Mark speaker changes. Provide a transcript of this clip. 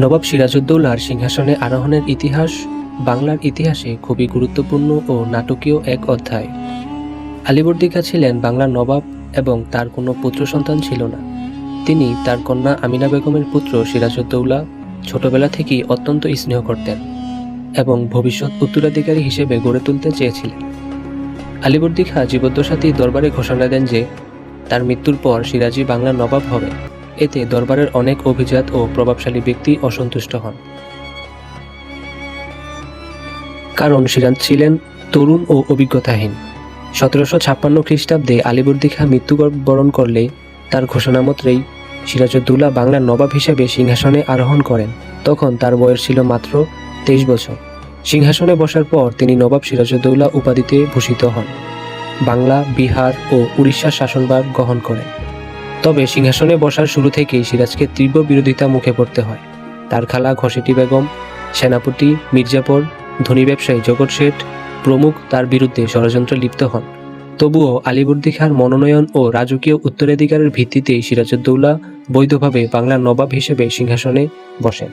Speaker 1: নবাব সিরাজউদ্দৌলার সিংহাসনে আরোহণের ইতিহাস বাংলার ইতিহাসে খুবই গুরুত্বপূর্ণ ও নাটকীয় এক অধ্যায়। আলীবর্দী খাঁ ছিলেন বাংলার নবাব এবং তার কোনো পুত্র সন্তান ছিল না। তিনি তার কন্যা আমিনা বেগমের পুত্র সিরাজউদ্দৌলা ছোটবেলা থেকেই অত্যন্ত স্নেহ করতেন এবং ভবিষ্যৎ উত্তরাধিকারী হিসেবে গড়ে তুলতে চেয়েছিলেন। আলীবর্দী খাঁ জীবদ্দশাতেই দরবারে ঘোষণা দেন যে তার মৃত্যুর পর সিরাজই বাংলার নবাব হবে। এতে দরবারের অনেক অভিজাত ও প্রভাবশালী ব্যক্তি অসন্তুষ্ট হন, কারণ সিরাজ ছিলেন তরুণ ও অভিজ্ঞতাহীন। 1756 খ্রিস্টাব্দে আলীবর্দী খাঁ মৃত্যুবরণ করলে তার ঘোষণা মতেই সিরাজউদ্দৌলা বাংলার নবাব হিসেবে সিংহাসনে আরোহণ করেন। তখন তার বয়স ছিল মাত্র 23 বছর। সিংহাসনে বসার পর তিনি নবাব সিরাজউদ্দৌলা উপাধিতে ভূষিত হন। বাংলা, বিহার ও উড়িষ্যার শাসনভার গ্রহণ করেন। তবে সিংহাসনে বসার শুরু থেকেই সিরাজকে তীব্র বিরোধিতা মুখে পড়তে হয়। তার খালা ঘসেটি বেগম, সেনাপতি মির্জাপুর, ধনী ব্যবসায়ী জগৎ শেঠ প্রমুখ তার বিরুদ্ধে ষড়যন্ত্রে লিপ্ত হন। তবুও আলীবর্দী খাঁর মনোনয়ন ও রাজকীয় উত্তরাধিকারের ভিত্তিতেই সিরাজউদ্দৌলা বৈধভাবে বাংলার নবাব হিসেবে সিংহাসনে বসেন।